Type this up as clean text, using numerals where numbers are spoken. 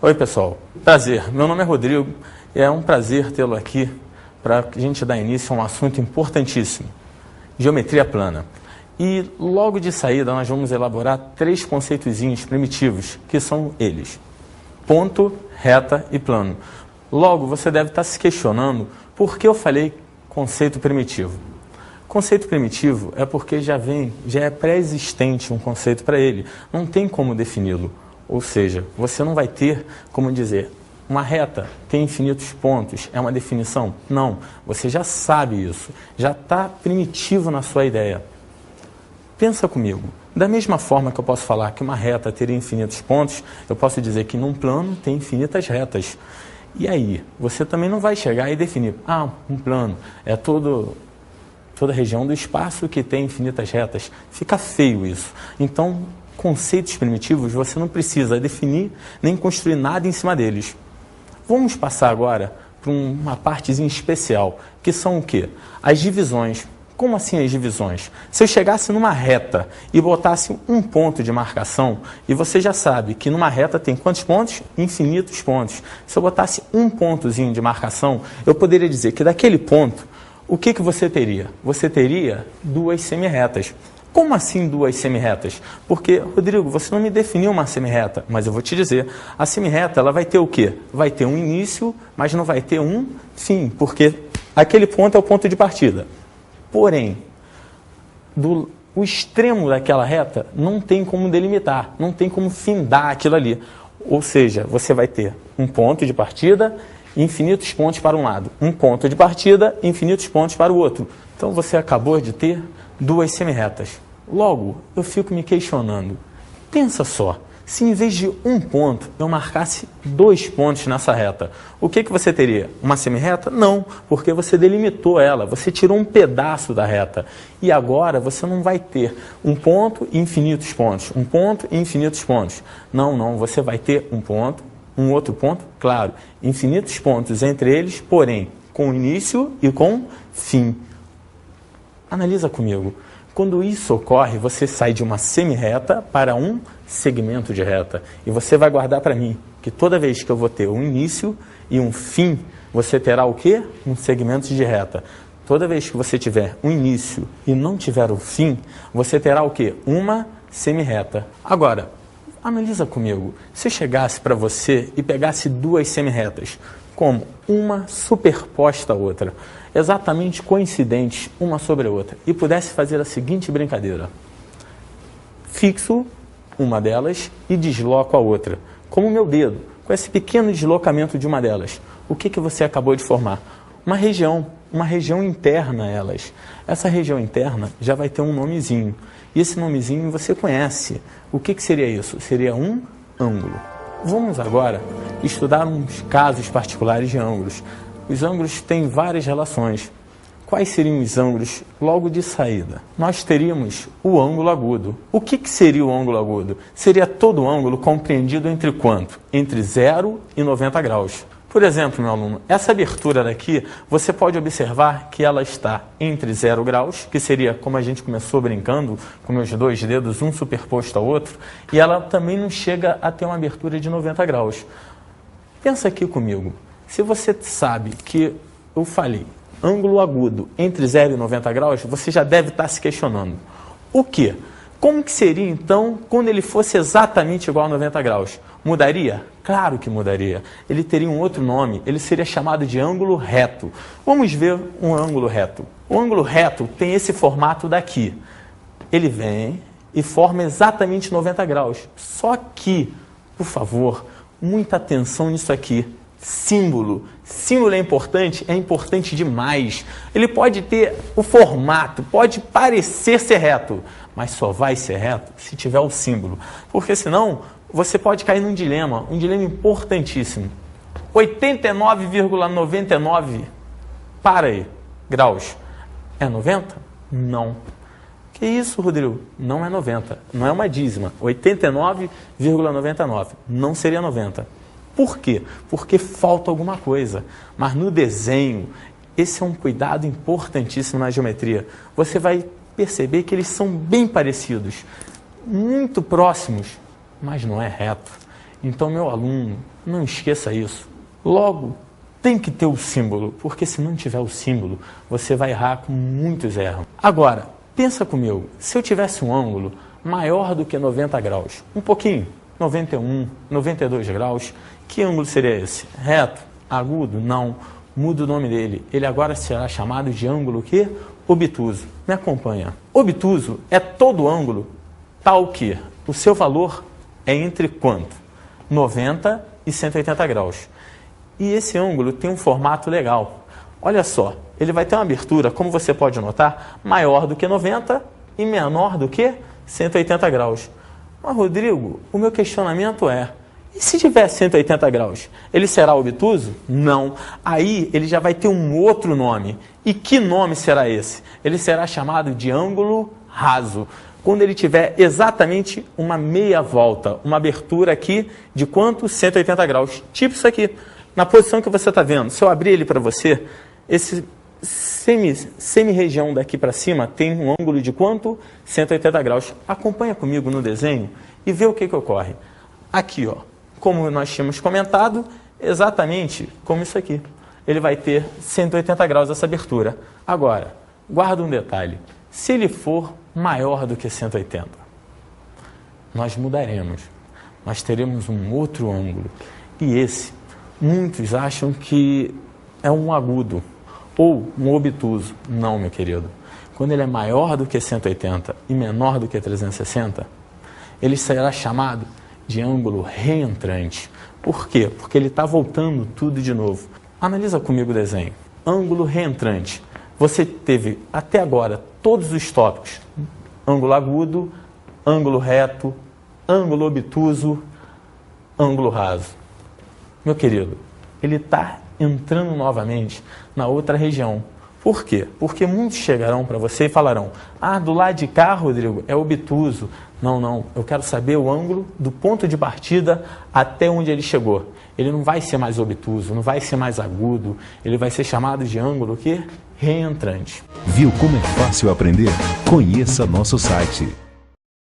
Oi pessoal, prazer, meu nome é Rodrigo e é um prazer tê-lo aqui para a gente dar início a um assunto importantíssimo, geometria plana. E logo de saída nós vamos elaborar 3 conceitozinhos primitivos, que são eles: ponto, reta e plano. Logo você deve estar se questionando por que eu falei conceito primitivo. Conceito primitivo é porque já é pré-existente um conceito para ele, não tem como defini-lo. Ou seja, você não vai ter como dizer, uma reta tem infinitos pontos, é uma definição? Não, você já sabe isso, já está primitivo na sua ideia. Pensa comigo, da mesma forma que eu posso falar que uma reta teria infinitos pontos, eu posso dizer que num plano tem infinitas retas. E aí, você também não vai chegar e definir, um plano é toda a região do espaço que tem infinitas retas. Fica feio isso. Então, conceitos primitivos, você não precisa definir nem construir nada em cima deles. Vamos passar agora para uma partezinha especial, que são o quê? As divisões. Como assim as divisões? Se eu chegasse numa reta e botasse um ponto de marcação, e você já sabe que numa reta tem quantos pontos? Infinitos pontos. Se eu botasse um pontozinho de marcação, eu poderia dizer que daquele ponto, o que você teria? Você teria 2 semirretas. Como assim 2 semirretas? Porque, Rodrigo, você não me definiu uma semirreta, mas eu vou te dizer, a semirreta ela vai ter o quê? Vai ter um início, mas não vai ter um fim, porque aquele ponto é o ponto de partida. Porém, o extremo daquela reta não tem como delimitar, não tem como findar aquilo ali. Ou seja, você vai ter um ponto de partida, infinitos pontos para um lado, um ponto de partida, infinitos pontos para o outro. Então você acabou de ter 2 semirretas. Logo, eu fico me questionando, pensa só, se em vez de um ponto eu marcasse 2 pontos nessa reta, o que você teria? Uma semirreta? Não, porque você delimitou ela, você tirou um pedaço da reta. E agora você não vai ter um ponto e infinitos pontos, um ponto e infinitos pontos. Não, você vai ter um ponto, um outro ponto, claro, infinitos pontos entre eles, porém, com início e com fim. Analisa comigo. Quando isso ocorre, você sai de uma semirreta para um segmento de reta. E você vai guardar para mim que toda vez que eu vou ter um início e um fim, você terá o quê? Um segmento de reta. Toda vez que você tiver um início e não tiver o fim, você terá o quê? Uma semirreta. Agora, analisa comigo. Se eu chegasse para você e pegasse 2 semirretas, como uma superposta à outra, exatamente coincidentes uma sobre a outra, e pudesse fazer a seguinte brincadeira: fixo uma delas e desloco a outra, como o meu dedo, com esse pequeno deslocamento de uma delas. O que você acabou de formar? Uma região interna a elas. Essa região interna já vai ter um nomezinho, e esse nomezinho você conhece. O que seria isso? Seria um ângulo. Vamos agora estudar uns casos particulares de ângulos. Os ângulos têm várias relações. Quais seriam os ângulos logo de saída? Nós teríamos o ângulo agudo. O que seria o ângulo agudo? Seria todo ângulo compreendido entre quanto? Entre 0 e 90 graus. Por exemplo, meu aluno, essa abertura daqui, você pode observar que ela está entre 0 graus, que seria como a gente começou brincando, com meus 2 dedos, um superposto ao outro, e ela também não chega a ter uma abertura de 90 graus. Pensa aqui comigo. Se você sabe que eu falei ângulo agudo entre 0 e 90 graus, você já deve estar se questionando. O quê? Como que seria, então, quando ele fosse exatamente igual a 90 graus? Mudaria? Claro que mudaria. Ele teria um outro nome, ele seria chamado de ângulo reto. Vamos ver um ângulo reto. O ângulo reto tem esse formato daqui. Ele vem e forma exatamente 90 graus. Só que, por favor, muita atenção nisso aqui. Símbolo. Símbolo é importante demais. Ele pode ter o formato, pode parecer ser reto, mas só vai ser reto se tiver o símbolo. Porque senão você pode cair num dilema, importantíssimo. 89,99 para aí, graus. É 90? Não. Que isso, Rodrigo? Não é 90. Não é uma dízima. 89,99. Não seria 90. Por quê? Porque falta alguma coisa. Mas no desenho, esse é um cuidado importantíssimo na geometria. Você vai perceber que eles são bem parecidos, muito próximos, mas não é reto. Então, meu aluno, Não esqueça isso. Logo, tem que ter o símbolo, porque se não tiver o símbolo, você vai errar com muitos erros. Agora, pensa comigo, se eu tivesse um ângulo maior do que 90 graus, um pouquinho, 91, 92 graus, que ângulo seria esse? Reto? Agudo? Não. Muda o nome dele. Ele agora será chamado de ângulo que? Obtuso. Me acompanha. Obtuso é todo ângulo tal que o seu valor é entre quanto? 90 e 180 graus. E esse ângulo tem um formato legal. Olha só, ele vai ter uma abertura, como você pode notar, maior do que 90 e menor do que 180 graus. Mas, Rodrigo, o meu questionamento é, e se tiver 180 graus, ele será obtuso? Não. Aí ele já vai ter um outro nome. E que nome será esse? Ele será chamado de ângulo raso. Quando ele tiver exatamente uma meia volta, uma abertura aqui de quanto? 180 graus. Tipo isso aqui. Na posição que você está vendo, se eu abrir ele para você, esse semi-região daqui para cima tem um ângulo de quanto? 180 graus. Acompanha comigo no desenho e vê o que ocorre. Aqui, ó, como nós tínhamos comentado, exatamente como isso aqui. Ele vai ter 180 graus essa abertura. Agora, guarda um detalhe. Se ele for maior do que 180, nós mudaremos. Nós teremos um outro ângulo. E esse, muitos acham que é um agudo ou um obtuso. Não, meu querido. Quando ele é maior do que 180 e menor do que 360, ele será chamado de ângulo reentrante. Por quê? Porque ele está voltando tudo de novo. Analisa comigo o desenho. Ângulo reentrante. Você teve até agora todos os tópicos. Ângulo agudo, ângulo reto, ângulo obtuso, ângulo raso. Meu querido, ele está entrando novamente na outra região. Por quê? Porque muitos chegarão para você e falarão, do lado de cá, Rodrigo, é obtuso. Não, não, eu quero saber o ângulo do ponto de partida até onde ele chegou. Ele não vai ser mais obtuso, não vai ser mais agudo, ele vai ser chamado de ângulo que? Reentrante. Viu como é fácil aprender? Conheça nosso site